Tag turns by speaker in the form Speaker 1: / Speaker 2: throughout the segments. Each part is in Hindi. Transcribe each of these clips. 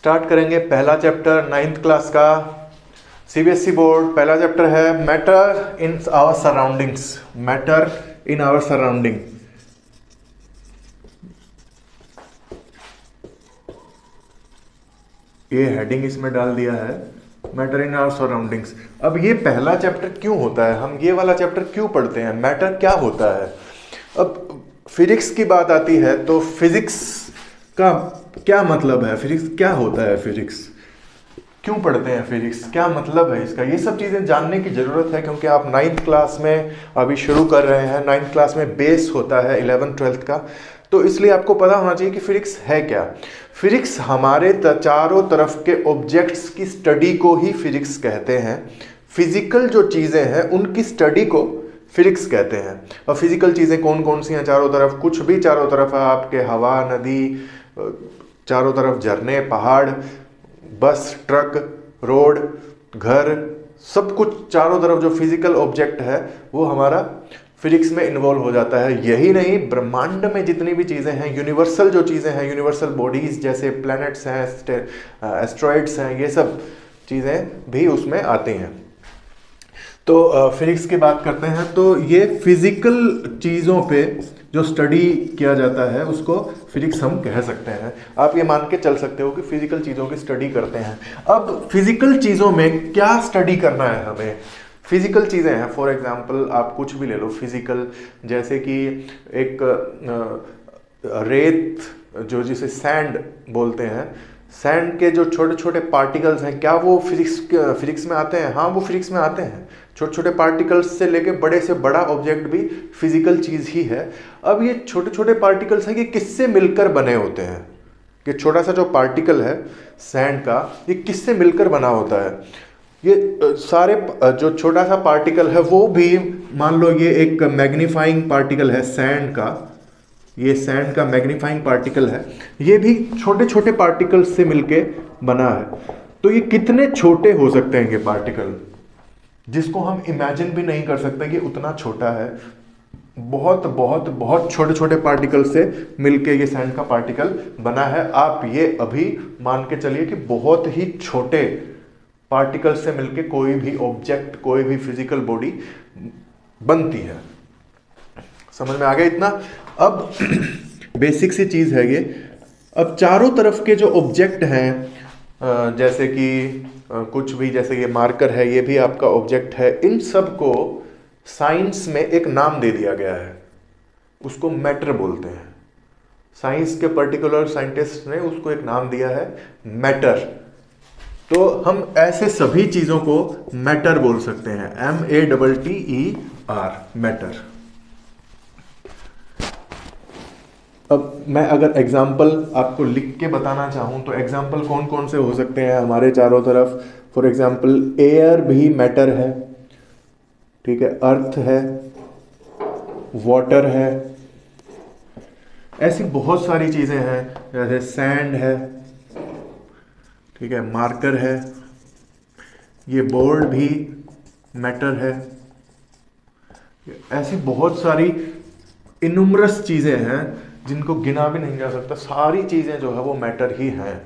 Speaker 1: स्टार्ट करेंगे पहला चैप्टर 9th क्लास का सीबीएसई बोर्ड। पहला चैप्टर है matter in our surroundings. Matter in our surrounding. ये हेडिंग इसमें डाल दिया है, मैटर इन आवर सराउंडिंग्स। अब ये पहला चैप्टर क्यों होता है, हम ये वाला चैप्टर क्यों पढ़ते हैं, मैटर क्या होता है। अब फिजिक्स की बात आती है तो फिजिक्स का क्या मतलब है, फिजिक्स क्या होता है, फिजिक्स क्यों पढ़ते हैं, फिजिक्स क्या मतलब है इसका, ये सब चीज़ें जानने की ज़रूरत है क्योंकि आप 9th क्लास में अभी शुरू कर रहे हैं। 9th क्लास में बेस होता है 11th 12th का, तो इसलिए आपको पता होना चाहिए कि फिजिक्स है क्या। फिजिक्स हमारे चारों तरफ के ऑब्जेक्ट्स की स्टडी को ही फिजिक्स कहते हैं। फिजिकल जो चीज़ें हैं उनकी स्टडी को फिजिक्स कहते हैं। और फिजिकल चीज़ें कौन कौन सी हैं चारों तरफ, कुछ भी चारों तरफ है आपके, हवा, नदी, चारों तरफ झरने, पहाड़, बस, ट्रक, रोड, घर, सब कुछ चारों तरफ जो फिजिकल ऑब्जेक्ट है वो हमारा फिजिक्स में इन्वॉल्व हो जाता है। यही नहीं, ब्रह्मांड में जितनी भी चीज़ें हैं, यूनिवर्सल जो चीज़ें हैं, यूनिवर्सल बॉडीज़ जैसे प्लैनेट्स हैं, एस्ट्रॉइड्स हैं, ये सब चीज़ें भी उसमें आती हैं। तो फिजिक्स की बात करते हैं तो ये फिजिकल चीज़ों पे जो स्टडी किया जाता है उसको फिजिक्स हम कह सकते हैं। आप ये मान के चल सकते हो कि फिजिकल चीज़ों की स्टडी करते हैं। अब फिजिकल चीज़ों में क्या स्टडी करना है हमें, फिजिकल चीज़ें हैं, फॉर एग्जांपल आप कुछ भी ले लो फिजिकल, जैसे कि एक रेत जो जिसे सैंड बोलते हैं, सैंड के जो छोटे छोटे पार्टिकल्स हैं, क्या वो फिजिक्स में आते हैं? हाँ, वो फिजिक्स में आते हैं। छोटे छोटे पार्टिकल्स से लेके बड़े से बड़ा ऑब्जेक्ट भी फिजिकल चीज़ ही है। अब ये छोटे छोटे पार्टिकल्स हैं कि किससे मिलकर बने होते हैं, कि छोटा सा जो पार्टिकल है सैंड का, ये किससे मिलकर बना होता है। ये सारे जो छोटा सा पार्टिकल है वो भी, मान लो ये एक मैग्नीफाइंग पार्टिकल है सैंड का, ये सैंड का मैग्नीफाइंग पार्टिकल है, ये भी छोटे छोटे पार्टिकल्स से मिलके बना है। तो ये कितने छोटे हो सकते हैं ये पार्टिकल, जिसको हम इमेजिन भी नहीं कर सकते कि उतना छोटा है। बहुत बहुत बहुत छोटे छोटे पार्टिकल से मिलके ये सैंड का पार्टिकल बना है। आप ये अभी मान के चलिए कि बहुत ही छोटे पार्टिकल से मिलके कोई भी ऑब्जेक्ट, कोई भी फिजिकल बॉडी बनती है। समझ में आ गया इतना? अब बेसिक सी चीज है ये। अब चारों तरफ के जो ऑब्जेक्ट हैं, जैसे कि कुछ भी, जैसे ये मार्कर है, ये भी आपका ऑब्जेक्ट है, इन सब को साइंस में एक नाम दे दिया गया है, उसको मैटर बोलते हैं। साइंस के पर्टिकुलर साइंटिस्ट ने उसको एक नाम दिया है मैटर। तो हम ऐसे सभी चीजों को मैटर बोल सकते हैं, MATTER, मैटर। अब मैं अगर एग्जाम्पल आपको लिख के बताना चाहूँ तो एग्जाम्पल कौन कौन से हो सकते हैं हमारे चारों तरफ। फॉर एग्जाम्पल एयर भी मैटर है, ठीक है, अर्थ है, वाटर है, ऐसी बहुत सारी चीज़ें हैं, जैसे सैंड है, ठीक है, मार्कर है, ये बोर्ड भी मैटर है। ऐसी बहुत सारी इनुमरस चीज़ें हैं जिनको गिना भी नहीं जा सकता। सारी चीज़ें जो है वो मैटर ही हैं।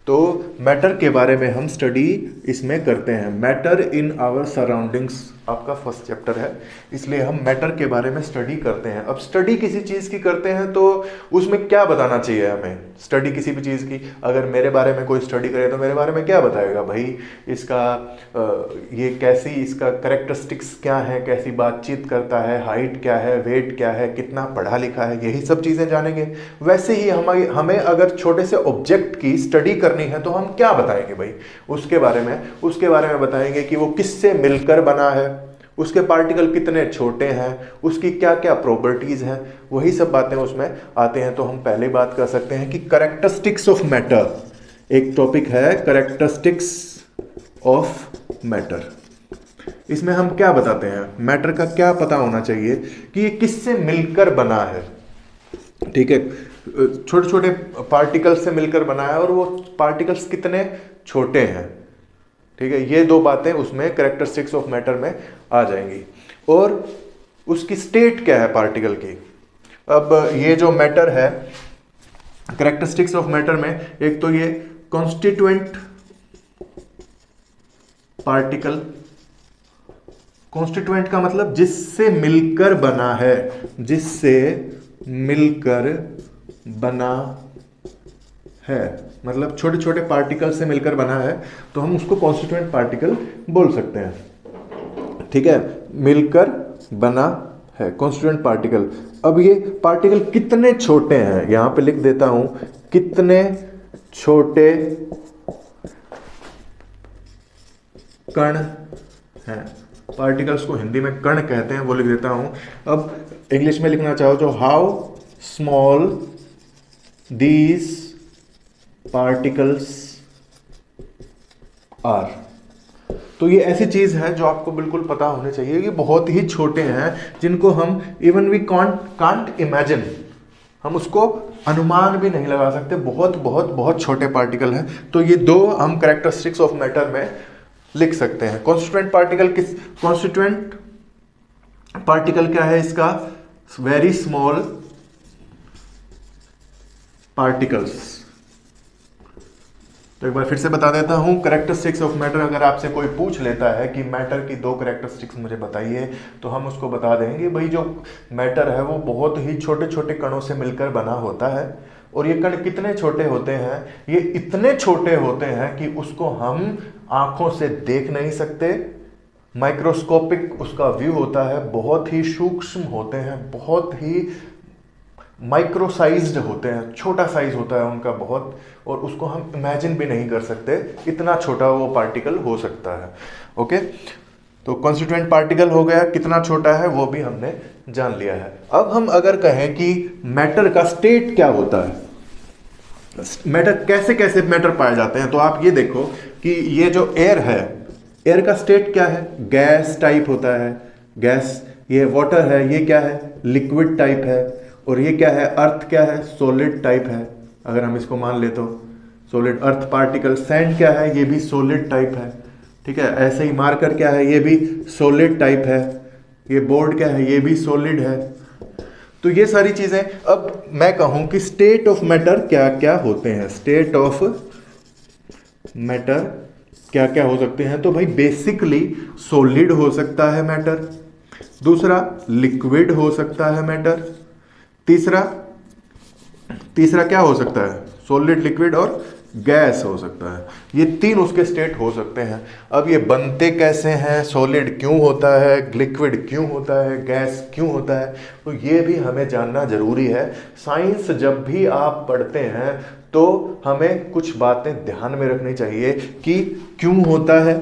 Speaker 1: तो मैटर के बारे में हम स्टडी इसमें करते हैं। मैटर इन आवर सराउंडिंग्स आपका फर्स्ट चैप्टर है, इसलिए हम मैटर के बारे में स्टडी करते हैं। अब स्टडी किसी चीज़ की करते हैं तो उसमें क्या बताना चाहिए हमें। स्टडी किसी भी चीज़ की, अगर मेरे बारे में कोई स्टडी करे तो मेरे बारे में क्या बताएगा भाई, इसका ये कैसी, इसका कैरेक्टरिस्टिक्स क्या है, कैसी बातचीत करता है, हाइट क्या है, वेट क्या है, कितना पढ़ा लिखा है, यही सब चीज़ें जानेंगे। वैसे ही हमें अगर छोटे से ऑब्जेक्ट की स्टडी करनी है तो हम क्या बताएंगे भाई, उसके बारे में बताएंगे कि वो किससे मिलकर बना है, उसके पार्टिकल कितने छोटे हैं, उसकी क्या क्या प्रॉपर्टीज़ हैं, वही सब बातें उसमें आते हैं। तो हम पहले बात कर सकते हैं कि कैरेक्टरिस्टिक्स ऑफ मैटर, एक टॉपिक है कैरेक्टरिस्टिक्स ऑफ मैटर। इसमें हम क्या बताते हैं, मैटर का क्या पता होना चाहिए कि ये किससे मिलकर बना है, ठीक है, छोटे छोटे पार्टिकल्स से मिलकर बना है और वो पार्टिकल्स कितने छोटे हैं, ठीक है। ये दो बातें उसमें कैरेक्टरिस्टिक्स ऑफ मैटर में आ जाएंगी। और उसकी स्टेट क्या है पार्टिकल की। अब ये जो मैटर है, कैरेक्टरिस्टिक्स ऑफ मैटर में एक तो ये कॉन्स्टिट्यूएंट पार्टिकल। कॉन्स्टिट्यूएंट का मतलब जिससे मिलकर बना है, जिससे मिलकर बना है, मतलब छोटे छोटे पार्टिकल से मिलकर बना है, तो हम उसको कॉन्स्टिट्यूएंट पार्टिकल बोल सकते हैं। ठीक है, मिलकर बना है कॉन्स्टिट्यूएंट पार्टिकल। अब ये पार्टिकल कितने छोटे हैं, यहां पे लिख देता हूं, कितने छोटे कण हैं। पार्टिकल्स को हिंदी में कण कहते हैं, वो लिख देता हूं। अब इंग्लिश में लिखना चाहो तो how small these particles are. तो ये ऐसी चीज है जो आपको बिल्कुल पता होनी चाहिए, ये बहुत ही छोटे हैं, जिनको हम इवन वी कांट इमेजिन, हम उसको अनुमान भी नहीं लगा सकते, बहुत बहुत बहुत छोटे पार्टिकल हैं। तो ये दो हम कैरेक्टरिस्टिक्स ऑफ मैटर में लिख सकते हैं। कॉन्स्टिट्यूएंट पार्टिकल कॉन्स्टिट्यूएंट पार्टिकल क्या है इसका, वेरी स्मॉल पार्टिकल्स। तो एक बार फिर से बता देता हूं, कैरेक्टरिस्टिक्स ऑफ मैटर, अगर आपसे कोई पूछ लेता है कि मैटर की दो कैरेक्टरिस्टिक्स मुझे बताइए, तो हम उसको बता देंगे भाई जो मैटर है वो बहुत ही छोटे छोटे कणों से मिलकर बना होता है। और ये कण कितने छोटे होते हैं, ये इतने छोटे होते हैं कि उसको हम आंखों से देख नहीं सकते, माइक्रोस्कोपिक उसका व्यू होता है, बहुत ही सूक्ष्म होते हैं, बहुत ही माइक्रो साइज्ड होते हैं, छोटा साइज होता है उनका बहुत, और उसको हम इमेजिन भी नहीं कर सकते, इतना छोटा वो पार्टिकल हो सकता है। ओके, तो कॉन्स्टिट्यूएंट पार्टिकल हो गया, कितना छोटा है वो भी हमने जान लिया है। अब हम अगर कहें कि मैटर का स्टेट क्या होता है, मैटर कैसे कैसे मैटर पाए जाते हैं, तो आप ये देखो कि ये जो एयर है, एयर का स्टेट क्या है, गैस टाइप होता है, गैस। ये वाटर है, ये क्या है, लिक्विड टाइप है। और ये क्या है, अर्थ क्या है, सॉलिड टाइप है, अगर हम इसको मान ले तो सॉलिड अर्थ पार्टिकल। सैंड क्या है, ये भी सॉलिड टाइप है। ठीक है, ऐसे ही मार्कर क्या है, ये भी सॉलिड टाइप है। ये बोर्ड क्या है, ये भी सॉलिड है। तो ये सारी चीजें, अब मैं कहूं कि स्टेट ऑफ मैटर क्या क्या होते हैं, स्टेट ऑफ मैटर क्या क्या हो सकते हैं, तो भाई बेसिकली सॉलिड हो सकता है मैटर, दूसरा लिक्विड हो सकता है मैटर, तीसरा क्या हो सकता है, सॉलिड, लिक्विड और गैस हो सकता है। ये तीन उसके स्टेट हो सकते हैं। अब ये बनते कैसे हैं, सॉलिड क्यों होता है, लिक्विड क्यों होता है, गैस क्यों होता है, तो ये भी हमें जानना जरूरी है। साइंस जब भी आप पढ़ते हैं तो हमें कुछ बातें ध्यान में रखनी चाहिए कि क्यों होता है,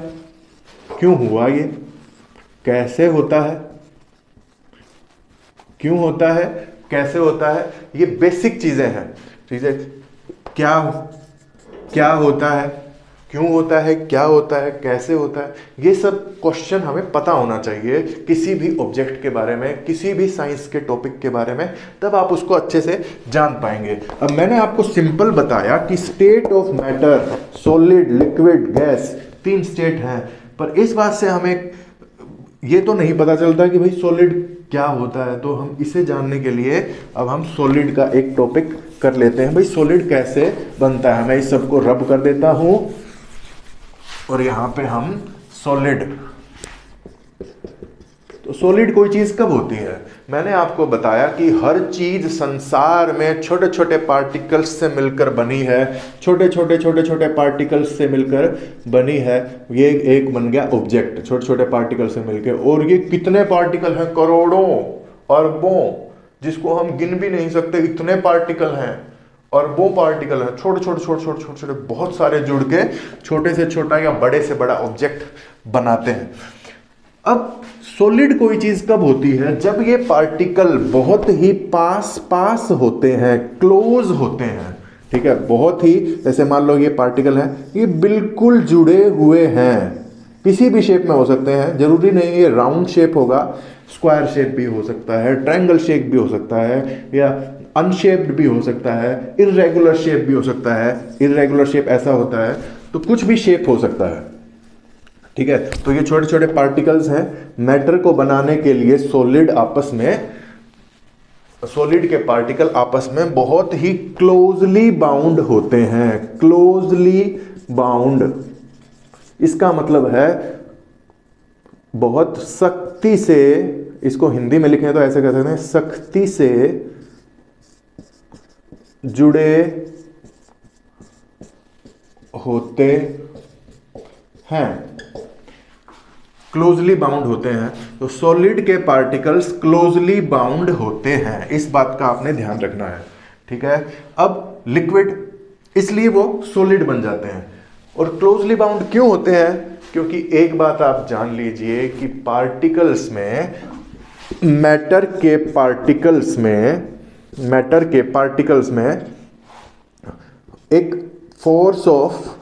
Speaker 1: क्यों हुआ ये, कैसे होता है, क्यों होता है, कैसे होता है, ये बेसिक चीजें हैं। ठीक है, क्या होता है, क्यों होता है, क्या होता है, कैसे होता है, ये सब क्वेश्चन हमें पता होना चाहिए किसी भी ऑब्जेक्ट के बारे में, किसी भी साइंस के टॉपिक के बारे में, तब आप उसको अच्छे से जान पाएंगे। अब मैंने आपको सिंपल बताया कि state of matter, solid, liquid, gas, तीन स्टेट हैं, पर इस बात से हमें ये तो नहीं पता चलता कि भाई सॉलिड क्या होता है। तो हम इसे जानने के लिए अब हम सॉलिड का एक टॉपिक कर लेते हैं, भाई सॉलिड कैसे बनता है। मैं इस सबको रब कर देता हूं और यहां पे हम सॉलिड, तो सॉलिड कोई चीज कब होती है, मैंने आपको बताया कि हर चीज संसार में छोटे छोटे पार्टिकल्स से मिलकर बनी है, छोटे छोटे पार्टिकल्स से मिलकर बनी है। ये एक बन गया ऑब्जेक्ट, छोटे छोटे पार्टिकल से मिलकर, और ये कितने पार्टिकल हैं, करोड़ों, अरबों, जिसको हम गिन भी नहीं सकते, इतने पार्टिकल हैं, अरबों पार्टिकल हैं, छोटे छोटे बहुत सारे जुड़ के छोटे से छोटा या बड़े से बड़ा ऑब्जेक्ट बनाते हैं। अब सॉलिड कोई चीज कब होती है, जब ये पार्टिकल बहुत ही पास होते हैं, क्लोज होते हैं। ठीक है, बहुत ही, जैसे मान लो ये पार्टिकल है, ये बिल्कुल जुड़े हुए हैं, किसी भी शेप में हो सकते हैं, जरूरी नहीं ये राउंड शेप होगा, स्क्वायर शेप भी हो सकता है, ट्रायंगल शेप भी हो सकता है, या अनशेप्ड भी हो सकता है, इर्रेगुलर शेप भी हो सकता है। इर्रेगुलर शेप ऐसा होता है, तो कुछ भी शेप हो सकता है। ठीक है, तो ये छोटे छोटे पार्टिकल्स हैं। मैटर को बनाने के लिए सॉलिड आपस में सॉलिड के पार्टिकल आपस में बहुत ही क्लोजली बाउंड होते हैं, क्लोजली बाउंड। इसका मतलब है बहुत सख्ती से, इसको हिंदी में लिखें तो ऐसे कह सकते हैं, सख्ती से जुड़े होते हैं, क्लोजली बाउंड होते हैं। तो सॉलिड के पार्टिकल्स क्लोजली बाउंड होते हैं, इस बात का आपने ध्यान रखना है, ठीक है। अब लिक्विड, इसलिए वो सॉलिड बन जाते हैं। और क्लोजली बाउंड क्यों होते हैं? क्योंकि एक बात आप जान लीजिए कि पार्टिकल्स में, मैटर के पार्टिकल्स में एक फोर्स ऑफ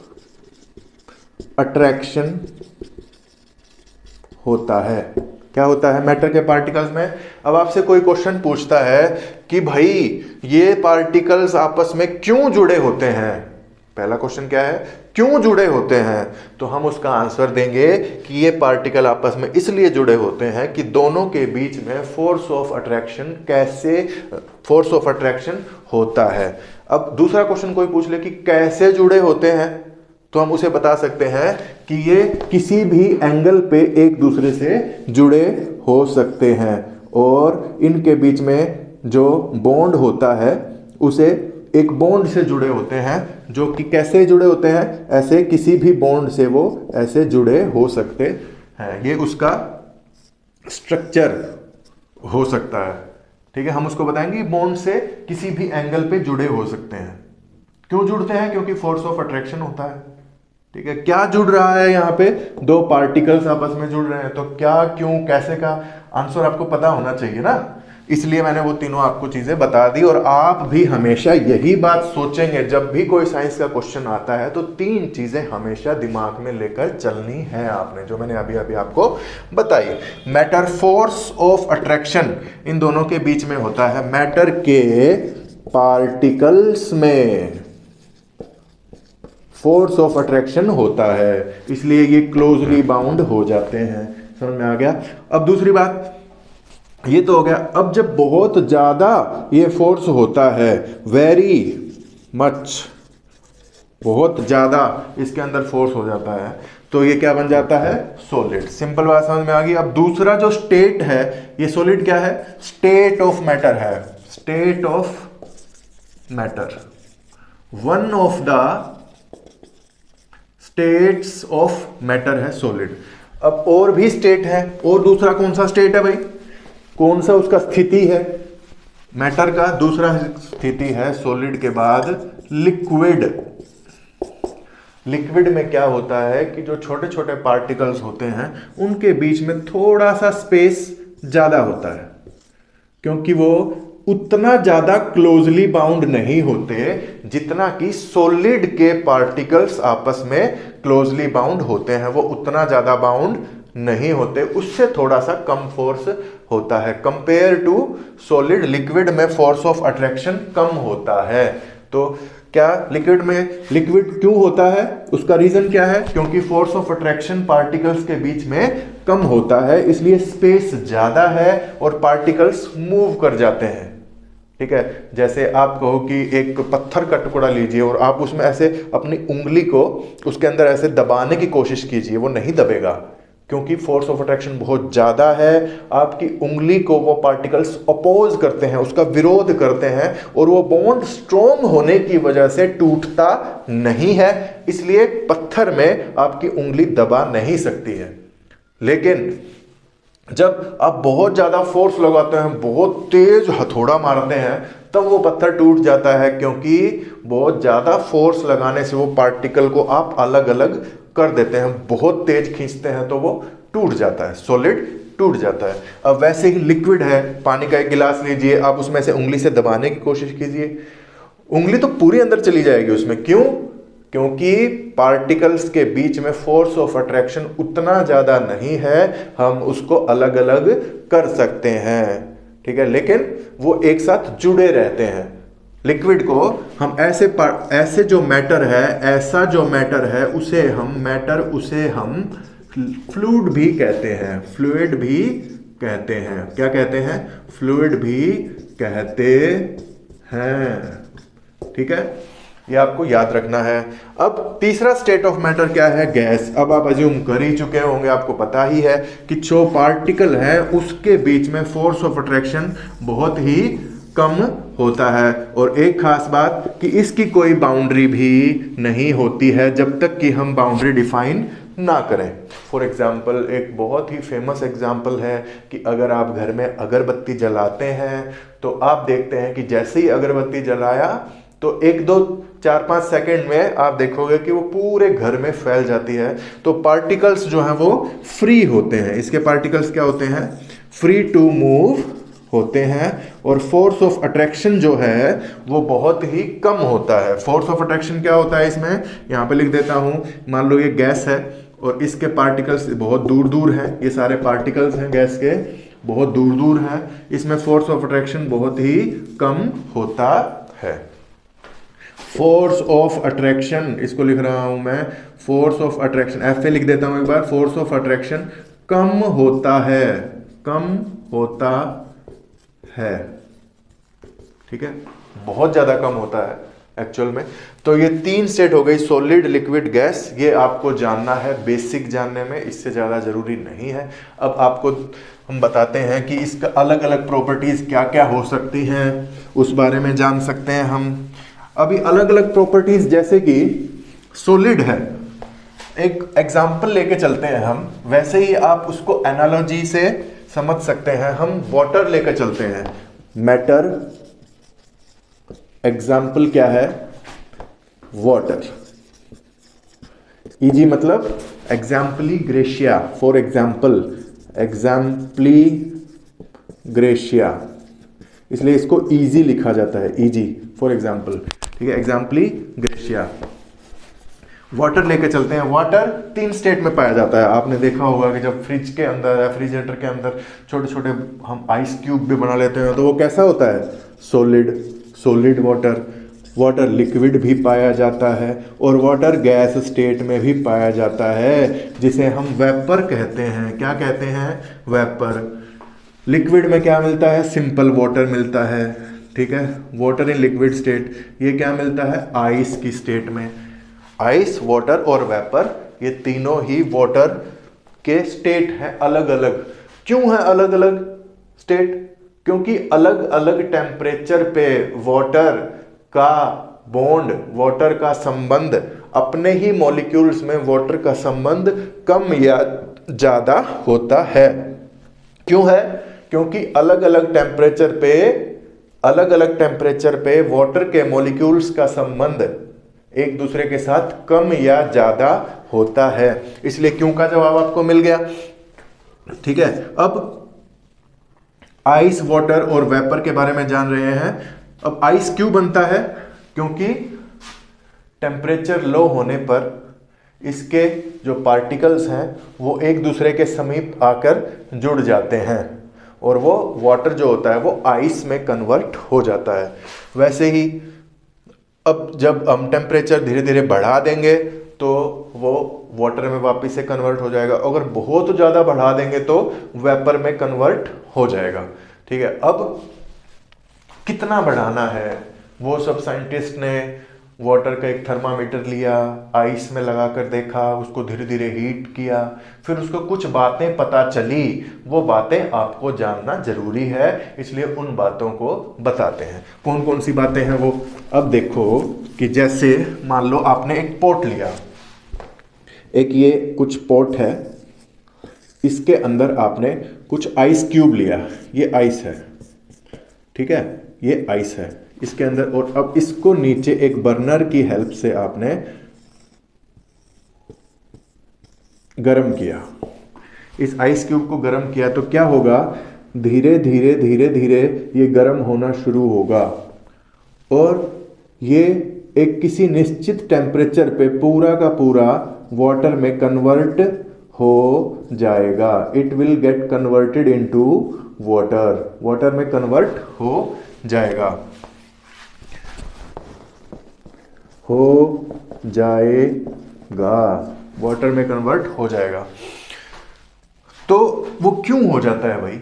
Speaker 1: अट्रैक्शन होता है। क्या होता है मैटर के पार्टिकल्स में? अब आपसे कोई क्वेश्चन पूछता है कि भाई ये पार्टिकल्स आपस में क्यों जुड़े होते हैं, पहला क्वेश्चन क्या है, क्यों जुड़े होते हैं? तो हम उसका आंसर देंगे कि ये पार्टिकल आपस में इसलिए जुड़े होते हैं कि दोनों के बीच में फोर्स ऑफ अट्रैक्शन होता है। अब दूसरा क्वेश्चन कोई पूछ ले कि कैसे जुड़े होते हैं, तो हम उसे बता सकते हैं कि ये किसी भी एंगल पे एक दूसरे से जुड़े हो सकते हैं, और इनके बीच में जो बॉन्ड होता है उसे एक बॉन्ड से जुड़े होते हैं, जो कि कैसे जुड़े होते हैं, ऐसे किसी भी बॉन्ड से वो ऐसे जुड़े हो सकते हैं। ये उसका स्ट्रक्चर हो सकता है, ठीक है। हम उसको बताएंगे बॉन्ड से किसी भी एंगल पे जुड़े हो सकते हैं। क्यों जुड़ते हैं? क्योंकि फोर्स ऑफ अट्रैक्शन होता है, ठीक है। क्या जुड़ रहा है यहाँ पे? दो पार्टिकल्स आपस में जुड़ रहे हैं, तो क्या, क्यों, कैसे का आंसर आपको पता होना चाहिए ना, इसलिए मैंने वो तीनों आपको चीजें बता दी। और आप भी हमेशा यही बात सोचेंगे जब भी कोई साइंस का क्वेश्चन आता है, तो तीन चीजें हमेशा दिमाग में लेकर चलनी है आपने, जो मैंने अभी अभी आपको बताई। Matter, force of attraction in दोनों के बीच में होता है, मैटर के पार्टिकल्स में फोर्स ऑफ अट्रैक्शन होता है, इसलिए ये क्लोजली बाउंड हो जाते हैं। समझ में आ गया? अब दूसरी बात, ये तो हो गया। अब जब बहुत ज्यादा ये फोर्स होता है, वेरी मच, बहुत ज्यादा इसके अंदर फोर्स हो जाता है, तो ये क्या बन जाता है? सॉलिड। सिंपल बात समझ में आ गई। अब दूसरा जो स्टेट है, ये सॉलिड क्या है? स्टेट ऑफ मैटर है, state of matter, one of the states of matter है सॉलिड। अब और भी स्टेट है, और दूसरा कौन सा स्टेट है भाई? कौन सा उसका स्थिति है मैटर का? दूसरा स्थिति है सॉलिड के बाद लिक्विड। लिक्विड में क्या होता है कि जो छोटे छोटे पार्टिकल्स होते हैं उनके बीच में थोड़ा सा स्पेस ज्यादा होता है, क्योंकि वो उतना ज्यादा क्लोजली बाउंड नहीं होते जितना कि सॉलिड के पार्टिकल्स आपस में क्लोजली बाउंड होते हैं। वो उतना ज्यादा बाउंड नहीं होते, उससे थोड़ा सा कम फोर्स होता है कंपेयर टू सॉलिड। लिक्विड में फोर्स ऑफ अट्रैक्शन कम होता है। तो क्या लिक्विड क्यों होता है? उसका रीजन क्या है? क्योंकि फोर्स ऑफ अट्रैक्शन पार्टिकल्स के बीच में कम होता है, इसलिए स्पेस ज्यादा है और पार्टिकल्स मूव कर जाते हैं, ठीक है। जैसे आप कहो कि एक पत्थर का टुकड़ा लीजिए और आप उसमें ऐसे अपनी उंगली को उसके अंदर ऐसे दबाने की कोशिश कीजिए, वो नहीं दबेगा, क्योंकि फोर्स ऑफ अट्रैक्शन बहुत ज्यादा है। आपकी उंगली को वो पार्टिकल्स अपोज करते हैं, उसका विरोध करते हैं, और वो बॉन्ड स्ट्रॉन्ग होने की वजह से टूटता नहीं है, इसलिए पत्थर में आपकी उंगली दबा नहीं सकती है। लेकिन जब आप बहुत ज्यादा फोर्स लगाते हैं, बहुत तेज हथौड़ा मारते हैं, तब वो पत्थर टूट जाता है, क्योंकि बहुत ज्यादा फोर्स लगाने से वो पार्टिकल को आप अलग अलग कर देते हैं। बहुत तेज खींचते हैं तो वो टूट जाता है, सॉलिड टूट जाता है। अब वैसे ही लिक्विड है, पानी का एक गिलास लीजिए, आप उसमें से उंगली से दबाने की कोशिश कीजिए, उंगली तो पूरी अंदर चली जाएगी उसमें। क्यों? क्योंकि पार्टिकल्स के बीच में फोर्स ऑफ अट्रैक्शन उतना ज्यादा नहीं है, हम उसको अलग अलग कर सकते हैं, ठीक है। लेकिन वो एक साथ जुड़े रहते हैं। लिक्विड को हम ऐसे जो मैटर है, ऐसा जो मैटर है, उसे हम फ्लूइड भी कहते हैं, फ्लूइड भी कहते हैं। क्या कहते हैं? फ्लूइड भी कहते हैं। ठीक है, ये आपको याद रखना है। अब तीसरा स्टेट ऑफ मैटर क्या है? गैस। अब आप अज्यूम कर ही चुके होंगे, आपको पता ही है कि जो पार्टिकल है उसके बीच में फोर्स ऑफ अट्रैक्शन बहुत ही कम होता है। और एक खास बात कि इसकी कोई बाउंड्री भी नहीं होती है जब तक कि हम बाउंड्री डिफाइन ना करें। फॉर एग्जाम्पल, एक बहुत ही फेमस एग्जाम्पल है कि अगर आप घर में अगरबत्ती जलाते हैं तो आप देखते हैं कि जैसे ही अगरबत्ती जलाया तो 1 2 4 5 सेकंड में आप देखोगे कि वो पूरे घर में फैल जाती है। तो पार्टिकल्स जो हैं वो फ्री होते हैं। इसके पार्टिकल्स क्या होते हैं? फ्री टू मूव होते हैं। और फोर्स ऑफ अट्रैक्शन जो है वो बहुत ही कम होता है। फोर्स ऑफ अट्रैक्शन क्या होता है इसमें? यहाँ पे लिख देता हूँ। मान लो ये गैस है और इसके पार्टिकल्स बहुत दूर दूर हैं। ये सारे पार्टिकल्स हैं गैस के, बहुत दूर दूर हैं। इसमें फोर्स ऑफ अट्रैक्शन बहुत ही कम होता है। फोर्स ऑफ अट्रैक्शन, इसको लिख रहा हूं मैं, force of attraction F A लिख देता हूं एक बार। फोर्स ऑफ अट्रैक्शन कम होता है, कम होता है। ठीक है, बहुत ज्यादा कम होता है एक्चुअल में। तो ये 3 स्टेट हो गई, सॉलिड, लिक्विड, गैस। ये आपको जानना है, बेसिक जानने में, इससे ज्यादा जरूरी नहीं है। अब आपको हम बताते हैं कि इसका अलग अलग प्रॉपर्टीज क्या क्या हो सकती हैं, उस बारे में जान सकते हैं हम। अभी अलग अलग प्रॉपर्टीज, जैसे कि सॉलिड है, एक एग्जांपल लेके चलते हैं हम, वैसे ही आप उसको एनालॉजी से समझ सकते हैं। हम वाटर लेकर चलते हैं, मैटर, एग्जाम्पल क्या है? वाटर। इजी मतलब एग्जाम्पली ग्रेशिया, फॉर एग्जाम्पल, एग्जाम्पली ग्रेशिया, इसलिए इसको इजी लिखा जाता है, इजी, फॉर एग्जाम्पल। ठीक है, एग्जाम्पली ग्रेशिया। वाटर लेके चलते हैं। वाटर 3 स्टेट में पाया जाता है। आपने देखा होगा कि जब फ्रिज के अंदर, रेफ्रिजरेटर के अंदर छोटे छोटे हम आइस क्यूब भी बना लेते हैं तो वो कैसा होता है? Solid, solid water. Water liquid भी पाया जाता है और वाटर गैस स्टेट में भी पाया जाता है, जिसे हम वेपर कहते हैं। क्या कहते हैं? वेपर। लिक्विड में क्या मिलता है? सिंपल वाटर मिलता है। ठीक है, वाटर इन लिक्विड स्टेट। ये क्या मिलता है? आइस की स्टेट में। आइस, वाटर और वेपर, ये तीनों ही वाटर के स्टेट हैं अलग अलग। क्यों है अलग अलग स्टेट? क्योंकि अलग अलग टेम्परेचर पे वाटर का बॉन्ड, वाटर का संबंध, अपने ही मॉलिक्यूल्स में वाटर का संबंध कम या ज्यादा होता है। क्यों है? क्योंकि अलग अलग टेम्परेचर पे वाटर के मॉलिक्यूल्स का संबंध एक दूसरे के साथ कम या ज्यादा होता है। इसलिए क्यों का जवाब आपको मिल गया। ठीक है, अब आइस, वाटर और वेपर के बारे में जान रहे हैं। अब आइस क्यों बनता है? क्योंकि टेम्परेचर लो होने पर इसके जो पार्टिकल्स हैं वो एक दूसरे के समीप आकर जुड़ जाते हैं और वो वाटर जो होता है वो आइस में कन्वर्ट हो जाता है। वैसे ही अब जब हम टेम्परेचर धीरे धीरे बढ़ा देंगे तो वो वाटर में वापस से कन्वर्ट हो जाएगा। अगर बहुत ज़्यादा बढ़ा देंगे तो वेपर में कन्वर्ट हो जाएगा। ठीक है, अब कितना बढ़ाना है वो सब साइंटिस्ट ने वाटर का एक थर्मामीटर लिया, आइस में लगाकर देखा, उसको धीरे धीरे हीट किया, फिर उसको कुछ बातें पता चली। वो बातें आपको जानना जरूरी है, इसलिए उन बातों को बताते हैं। कौन कौन सी बातें हैं वो? अब देखो कि जैसे मान लो आपने एक पॉट लिया, एक ये कुछ पॉट है, इसके अंदर आपने कुछ आइस क्यूब लिया, ये आइस है। ठीक है, ये आइस है इसके अंदर, और अब इसको नीचे एक बर्नर की हेल्प से आपने गर्म किया। इस आइस क्यूब को गर्म किया तो क्या होगा? धीरे धीरे धीरे धीरे ये गर्म होना शुरू होगा और ये एक किसी निश्चित टेम्परेचर पे पूरा का पूरा वाटर में कन्वर्ट हो जाएगा। It will get converted into water, water में कन्वर्ट हो जाएगा, वाटर में कन्वर्ट हो जाएगा। तो वो क्यों हो जाता है भाई?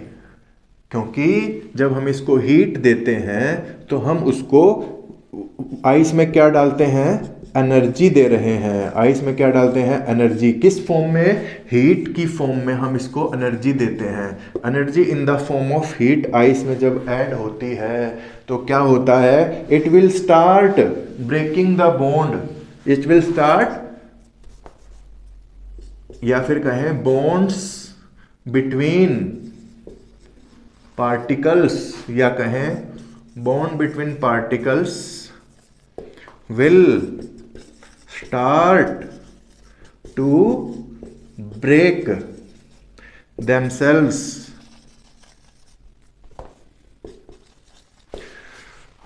Speaker 1: क्योंकि जब हम इसको हीट देते हैं तो हम उसको आइस में क्या डालते हैं, एनर्जी दे रहे हैं। आइस में क्या डालते हैं, एनर्जी। किस फॉर्म में, हीट की फॉर्म में हम इसको एनर्जी देते हैं। Energy in the form of heat ice में जब ऐड होती है तो क्या होता है, it will start breaking the bond, it will start, या फिर कहें बॉन्ड्स बिटवीन पार्टिकल्स, या कहें bond between particles will start to break themselves।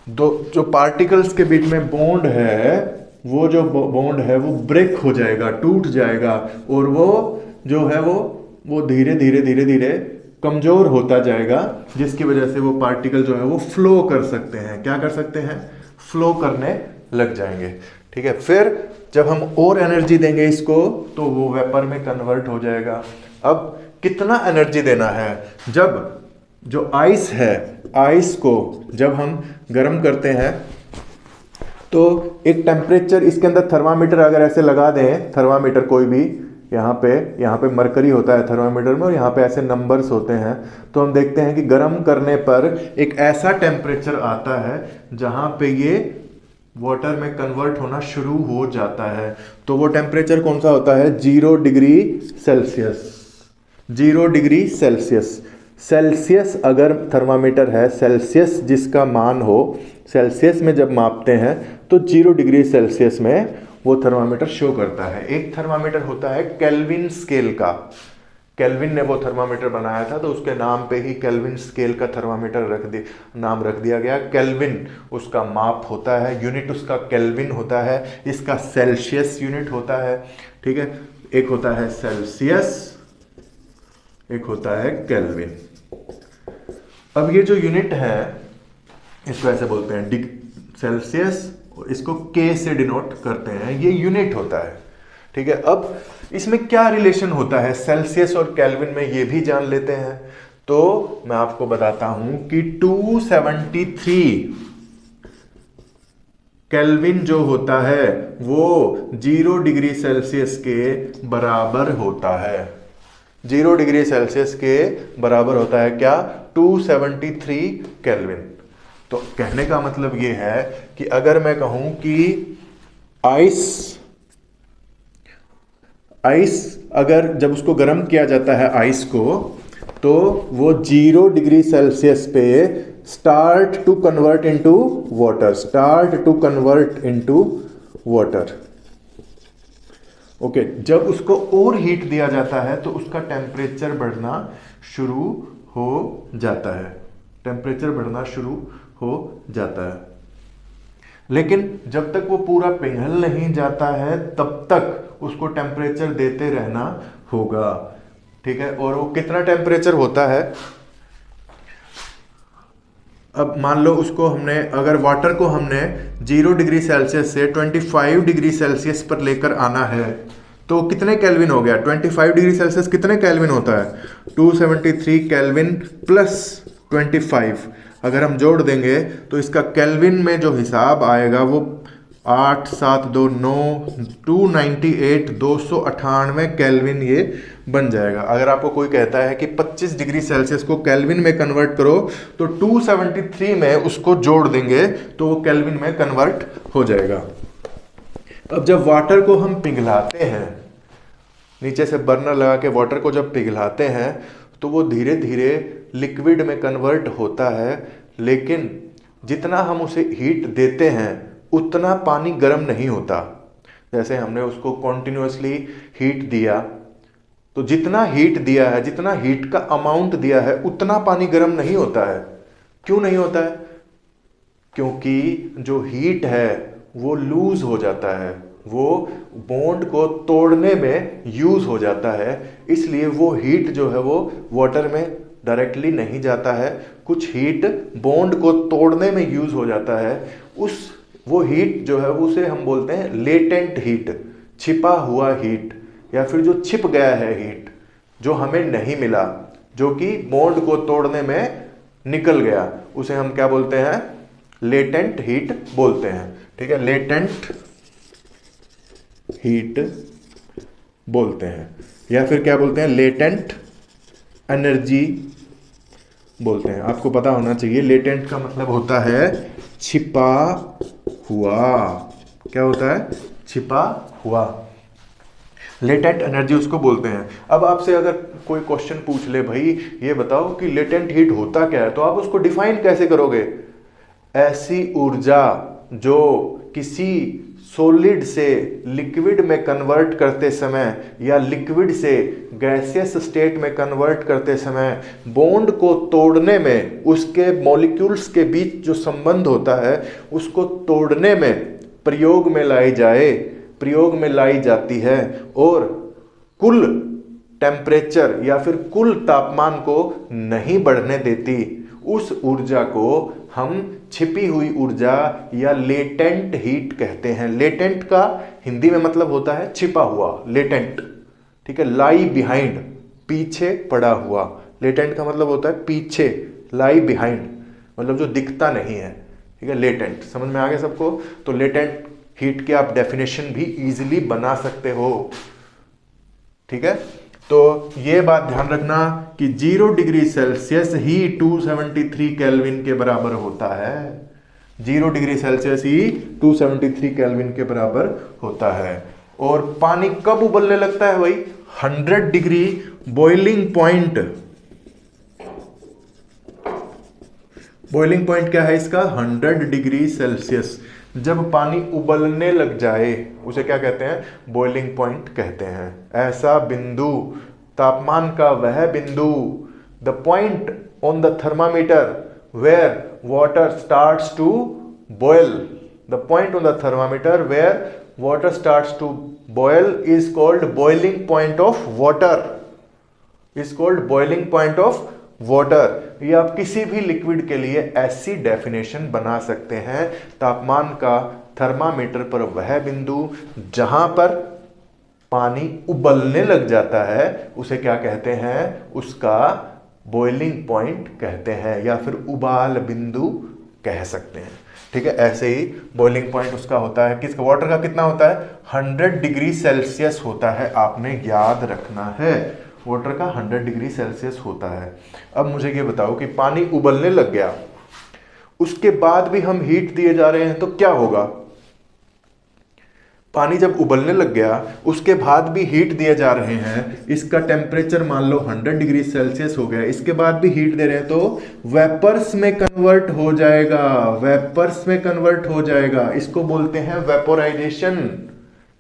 Speaker 1: दो जो पार्टिकल्स के बीच में बॉन्ड है, वो जो बॉन्ड है वो ब्रेक हो जाएगा, टूट जाएगा, और वो जो है वो धीरे धीरे धीरे धीरे कमजोर होता जाएगा, जिसकी वजह से वो पार्टिकल जो है वो फ्लो कर सकते हैं। क्या कर सकते हैं, फ्लो करने लग जाएंगे। ठीक है, फिर जब हम और एनर्जी देंगे इसको तो वो वेपर में कन्वर्ट हो जाएगा। अब कितना एनर्जी देना है, जब जो आइस है, आइस को जब हम गर्म करते हैं तो एक टेम्परेचर, इसके अंदर थर्मामीटर अगर ऐसे लगा दें, थर्मामीटर कोई भी, यहाँ पे मरकरी होता है थर्मामीटर में, और यहाँ पे ऐसे नंबर्स होते हैं, तो हम देखते हैं कि गर्म करने पर एक ऐसा टेम्परेचर आता है जहाँ पे ये वाटर में कन्वर्ट होना शुरू हो जाता है। तो वो टेम्परेचर कौन सा होता है, 0 degree Celsius. 0 degree Celsius, Celsius अगर थर्मामीटर है, सेल्सियस जिसका मान हो, सेल्सियस में जब मापते हैं तो 0 डिग्री सेल्सियस में वो थर्मामीटर शो करता है। एक थर्मामीटर होता है केल्विन स्केल का, केल्विन ने वो थर्मामीटर बनाया था तो उसके नाम पे ही केल्विन स्केल का थर्मामीटर नाम रख दिया गया। केल्विन उसका माप होता है, यूनिट उसका केल्विन होता है, इसका सेल्सियस यूनिट होता है। ठीक है, एक होता है सेल्सियस, एक होता है केल्विन। अब ये जो यूनिट है इसको ऐसे बोलते हैं सेल्सियस, इसको के से डिनोट करते हैं, ये यूनिट होता है। ठीक है, अब इसमें क्या रिलेशन होता है सेल्सियस और केल्विन में, ये भी जान लेते हैं। तो मैं आपको बताता हूं कि 273 केल्विन जो होता है वो 0 डिग्री सेल्सियस के बराबर होता है। 0 डिग्री सेल्सियस के बराबर होता है क्या, 273 केल्विन। तो कहने का मतलब ये है कि अगर मैं कहूं कि आइस अगर जब उसको गर्म किया जाता है आइस को, तो वो 0 डिग्री सेल्सियस पे start to convert into water, start to convert into water. Okay, जब उसको और हीट दिया जाता है तो उसका टेम्परेचर बढ़ना शुरू हो जाता है, टेम्परेचर बढ़ना शुरू हो जाता है। लेकिन जब तक वो पूरा पिघल नहीं जाता है तब तक उसको टेम्परेचर देते रहना होगा। ठीक है, और वो कितना टेम्परेचर होता है, अब मान लो उसको हमने, अगर वाटर को हमने 0 डिग्री सेल्सियस से 25 डिग्री सेल्सियस पर लेकर आना है तो कितने केल्विन हो गया, 25 डिग्री सेल्सियस कितने केल्विन होता है, 273 केल्विन प्लस 25, अगर हम जोड़ देंगे तो इसका केल्विन में जो हिसाब आएगा वो 8 7 2 9 298 298 केल्विन ये बन जाएगा। अगर आपको कोई कहता है कि 25 डिग्री सेल्सियस को केल्विन में कन्वर्ट करो तो 273 में उसको जोड़ देंगे तो वो केल्विन में कन्वर्ट हो जाएगा। अब जब वाटर को हम पिघलाते हैं, नीचे से बर्नर लगा के वाटर को जब पिघलाते हैं तो वो धीरे धीरे लिक्विड में कन्वर्ट होता है, लेकिन जितना हम उसे हीट देते हैं उतना पानी गर्म नहीं होता। जैसे हमने उसको कॉन्टिन्यूसली हीट दिया तो जितना हीट दिया है, जितना हीट का अमाउंट दिया है उतना पानी गर्म नहीं होता है। क्यों नहीं होता है, क्योंकि जो हीट है वो लूज हो जाता है, वो बॉन्ड को तोड़ने में यूज हो जाता है, इसलिए वो हीट जो है वो वाटर में डायरेक्टली नहीं जाता है, कुछ हीट बॉन्ड को तोड़ने में यूज हो जाता है। वो हीट जो है उसे हम बोलते हैं लेटेंट हीट, छिपा हुआ हीट, या फिर जो छिप गया है हीट, जो हमें नहीं मिला, जो कि बॉन्ड को तोड़ने में निकल गया, उसे हम क्या बोलते हैं, लेटेंट हीट बोलते हैं। ठीक है, लेटेंट हीट बोलते हैं, या फिर क्या बोलते हैं, लेटेंट एनर्जी बोलते हैं। आपको पता होना चाहिए लेटेंट का मतलब होता है छिपा हुआ। क्या होता है, छिपा हुआ। लेटेंट एनर्जी उसको बोलते हैं। अब आपसे अगर कोई क्वेश्चन पूछ ले, भाई ये बताओ कि लेटेंट हीट होता क्या है, तो आप उसको डिफाइन कैसे करोगे? ऐसी ऊर्जा जो किसी सॉलिड से लिक्विड में कन्वर्ट करते समय या लिक्विड से गैसियस स्टेट में कन्वर्ट करते समय बॉन्ड को तोड़ने में, उसके मॉलिक्यूल्स के बीच जो संबंध होता है उसको तोड़ने में प्रयोग में लाई जाती है, और कुल टेम्परेचर या फिर कुल तापमान को नहीं बढ़ने देती। उस ऊर्जा को हम छिपी हुई ऊर्जा या लेटेंट हीट कहते हैं। लेटेंट का हिंदी में मतलब होता है छिपा हुआ, लेटेंट। ठीक है, लाई बिहाइंड, पीछे पड़ा हुआ। लेटेंट का मतलब होता है पीछे, लाई बिहाइंड मतलब जो दिखता नहीं है। ठीक है, लेटेंट समझ में आ गया सबको? तो लेटेंट हीट की आप डेफिनेशन भी इजीली बना सकते हो। ठीक है, तो ये बात ध्यान रखना कि 0 डिग्री सेल्सियस ही 273 केल्विन के बराबर होता है। 0 डिग्री सेल्सियस ही 273 केल्विन के बराबर होता है। और पानी कब उबलने लगता है भाई? 100 degree boiling point. Boiling point क्या है इसका? 100 डिग्री सेल्सियस। जब पानी उबलने लग जाए उसे क्या कहते हैं? बॉइलिंग पॉइंट कहते हैं। ऐसा बिंदु, तापमान का वह बिंदु, the point on the thermometer where water starts to boil, the point on the thermometer where water starts to boil is called boiling point of water, is called boiling point of water. ये आप किसी भी लिक्विड के लिए ऐसी डेफिनेशन बना सकते हैं, तापमान का थर्मामीटर पर वह बिंदु जहां पर पानी उबलने लग जाता है उसे क्या कहते हैं? उसका बॉइलिंग पॉइंट कहते हैं, या फिर उबाल बिंदु कह सकते हैं। ठीक है, ऐसे ही बॉइलिंग पॉइंट उसका होता है, किसका? वाटर का कितना होता है? 100 डिग्री सेल्सियस होता है। आपने याद रखना है, वाटर का 100 डिग्री सेल्सियस होता है। अब मुझे ये बताओ कि पानी उबलने लग गया, उसके बाद भी हम हीट दिए जा रहे हैं तो क्या होगा? पानी जब उबलने लग गया उसके बाद भी हीट दिए जा रहे हैं, इसका टेम्परेचर मान लो 100 डिग्री सेल्सियस हो गया, इसके बाद भी हीट दे रहे हैं, तो वेपर्स में कन्वर्ट हो जाएगा, वेपर्स में कन्वर्ट हो जाएगा। इसको बोलते हैं वेपोराइजेशन।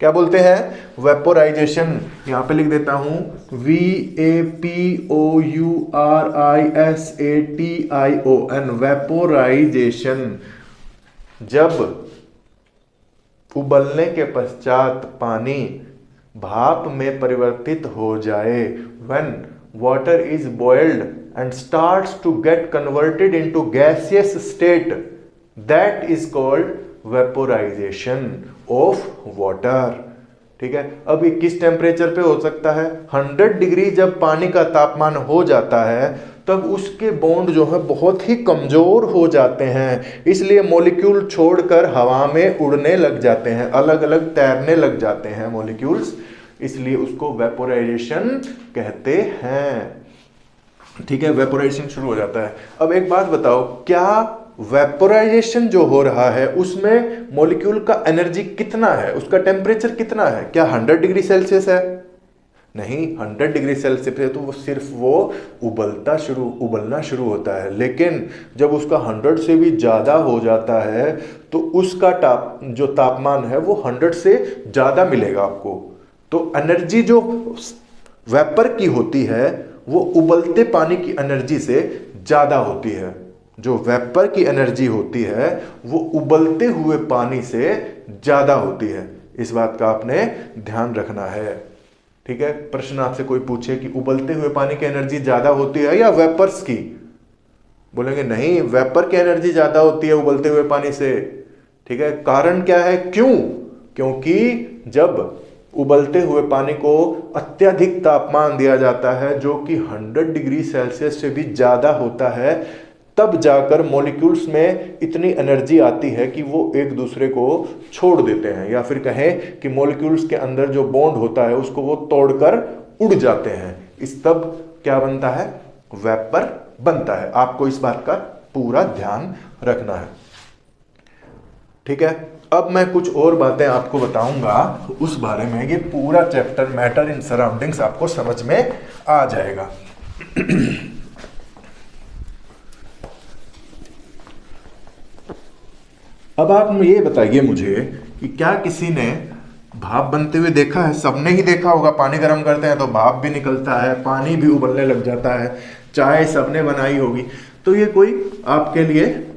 Speaker 1: क्या बोलते हैं? वेपोराइजेशन। यहां पे लिख देता हूं VAPOURISATION, वेपोराइजेशन। जब उबलने के पश्चात पानी भाप में परिवर्तित हो जाए, when water is boiled and starts to get converted into gaseous state, that is called vaporization of water। ठीक है, अब ये किस टेम्परेचर पे हो सकता है? 100 डिग्री जब पानी का तापमान हो जाता है तब उसके बॉन्ड जो है बहुत ही कमजोर हो जाते हैं, इसलिए मॉलिक्यूल छोड़कर हवा में उड़ने लग जाते हैं, अलग अलग तैरने लग जाते हैं मॉलिक्यूल्स, इसलिए उसको वेपोराइजेशन कहते हैं। ठीक है, वेपोराइजेशन शुरू हो जाता है। अब एक बात बताओ, क्या वेपोराइजेशन जो हो रहा है उसमें मॉलिक्यूल का एनर्जी कितना है, उसका टेम्परेचर कितना है? क्या 100 डिग्री सेल्सियस है? नहीं, 100 डिग्री सेल्सियस पे तो वो सिर्फ उबलना शुरू होता है, लेकिन जब उसका 100 से भी ज़्यादा हो जाता है तो उसका जो तापमान है वो 100 से ज़्यादा मिलेगा आपको। तो एनर्जी जो वेपर की होती है वो उबलते पानी की एनर्जी से ज़्यादा होती है। जो वेपर की एनर्जी होती है वो उबलते हुए पानी से ज़्यादा होती है। इस बात का आपने ध्यान रखना है। ठीक है, प्रश्न आपसे कोई पूछे कि उबलते हुए पानी की एनर्जी ज्यादा होती है या वेपर्स की, बोलेंगे नहीं, वेपर की एनर्जी ज्यादा होती है उबलते हुए पानी से। ठीक है, कारण क्या है? क्यों? क्योंकि जब उबलते हुए पानी को अत्यधिक तापमान दिया जाता है जो कि 100 डिग्री सेल्सियस से भी ज्यादा होता है, तब जाकर मॉलिक्यूल्स में इतनी एनर्जी आती है कि वो एक दूसरे को छोड़ देते हैं, या फिर कहें कि मॉलिक्यूल्स के अंदर जो बॉन्ड होता है उसको वो तोड़कर उड़ जाते हैं। इस तब क्या बनता है? वेपर बनता है। आपको इस बात का पूरा ध्यान रखना है, ठीक है। अब मैं कुछ और बातें आपको बताऊंगा उस बारे में। ये पूरा चैप्टर मैटर इन सराउंडिंग्स आपको समझ में आ जाएगा। अब आप ये बताइए मुझे कि क्या किसी ने भाप बनते हुए देखा है? सबने ही देखा होगा। पानी गर्म करते हैं तो भाप भी निकलता है, पानी भी उबलने लग जाता है, चाय सबने बनाई होगी। तो ये कोई आपके लिए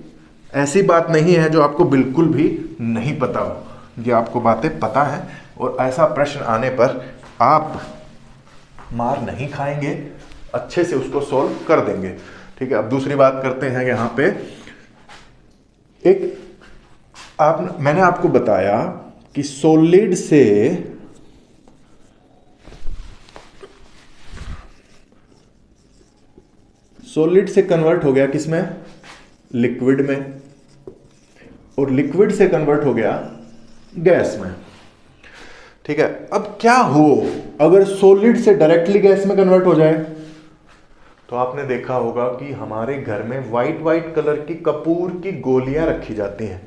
Speaker 1: ऐसी बात नहीं है जो आपको बिल्कुल भी नहीं पता हो। ये आपको बातें पता है, और ऐसा प्रश्न आने पर आप मार नहीं खाएंगे, अच्छे से उसको सॉल्व कर देंगे, ठीक है। अब दूसरी बात करते हैं यहाँ पे। मैंने आपको बताया कि सॉलिड से कन्वर्ट हो गया किसमें? लिक्विड में, और लिक्विड से कन्वर्ट हो गया गैस में, ठीक है। अब क्या हो अगर सॉलिड से डायरेक्टली गैस में कन्वर्ट हो जाए? तो आपने देखा होगा कि हमारे घर में वाइट कलर की कपूर की गोलियां रखी जाती हैं,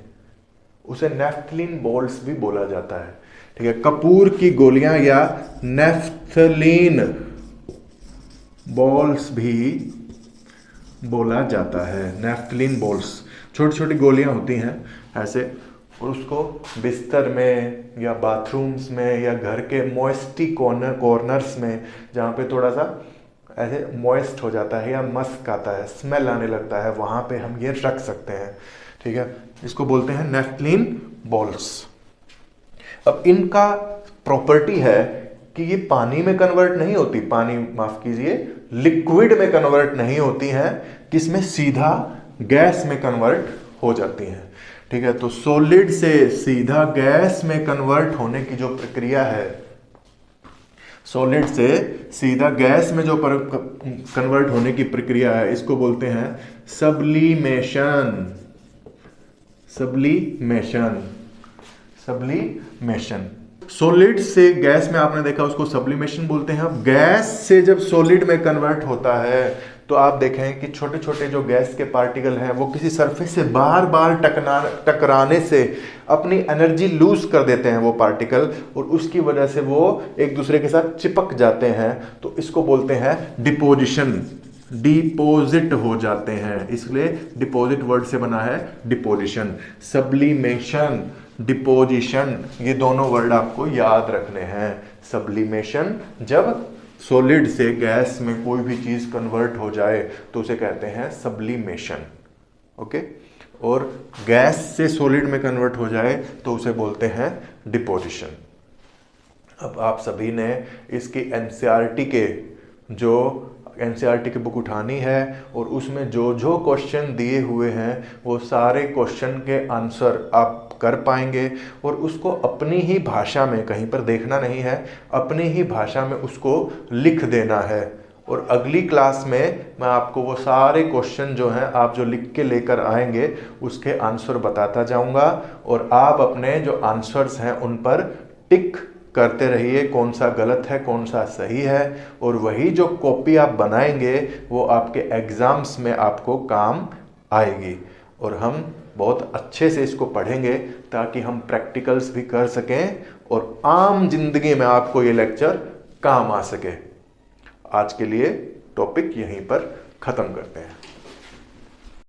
Speaker 1: उसे नेफ्थलीन बॉल्स भी बोला जाता है, ठीक है। कपूर की गोलियां या नेफ्थलीन बॉल्स भी बोला जाता है। नेफ्थलीन बॉल्स छोटी छोटी गोलियां होती हैं ऐसे, और उसको बिस्तर में या बाथरूम्स में या घर के मॉइस्टी कॉर्नर्स में, जहाँ पे थोड़ा सा ऐसे मॉइस्ट हो जाता है या मस्क आता है, स्मेल आने लगता है, वहाँ पे हम ये रख सकते हैं, ठीक है। इसको बोलते हैं नेफ्थलीन बॉल्स। अब इनका प्रॉपर्टी है कि ये पानी में कन्वर्ट नहीं होती, माफ कीजिए, लिक्विड में कन्वर्ट नहीं होती हैं, किसमें? सीधा गैस में कन्वर्ट हो जाती हैं, ठीक है। तो सॉलिड से सीधा गैस में कन्वर्ट होने की जो प्रक्रिया है, सॉलिड से सीधा गैस में जो कन्वर्ट होने की प्रक्रिया है, इसको बोलते हैं सब्लिमेशन। सॉलिड से गैस में आपने देखा उसको सब्लिमेशन बोलते हैं। अब गैस से जब सॉलिड में कन्वर्ट होता है तो आप देखें कि छोटे छोटे जो गैस के पार्टिकल हैं वो किसी सरफेस से बार बार टकराने से अपनी एनर्जी लूज कर देते हैं वो पार्टिकल, और उसकी वजह से वो एक दूसरे के साथ चिपक जाते हैं। तो इसको बोलते हैं डिपोजिशन, डिपोजिट हो जाते हैं, इसलिए डिपोजिट वर्ड से बना है डिपोजिशन। सब्लिमेशन, डिपोजिशन, ये दोनों वर्ड आपको याद रखने हैं। सब्लिमेशन, जब सॉलिड से गैस में कोई भी चीज कन्वर्ट हो जाए तो उसे कहते हैं सब्लिमेशन, ओके। और गैस से सॉलिड में कन्वर्ट हो जाए तो उसे बोलते हैं डिपोजिशन। अब आप सभी ने इसकी एनसीईआरटी की बुक उठानी है, और उसमें जो जो क्वेश्चन दिए हुए हैं वो सारे क्वेश्चन के आंसर आप कर पाएंगे, और उसको अपनी ही भाषा में, कहीं पर देखना नहीं है, अपनी ही भाषा में उसको लिख देना है। और अगली क्लास में मैं आपको वो सारे क्वेश्चन जो हैं आप जो लिख के लेकर आएंगे उसके आंसर बताता जाऊंगा, और आप अपने जो आंसर्स हैं उन पर टिक करते रहिए, कौन सा गलत है कौन सा सही है, और वही जो कॉपी आप बनाएंगे वो आपके एग्जाम्स में आपको काम आएगी। और हम बहुत अच्छे से इसको पढ़ेंगे ताकि हम प्रैक्टिकल्स भी कर सकें और आम जिंदगी में आपको ये लेक्चर काम आ सके। आज के लिए टॉपिक यहीं पर ख़त्म करते हैं।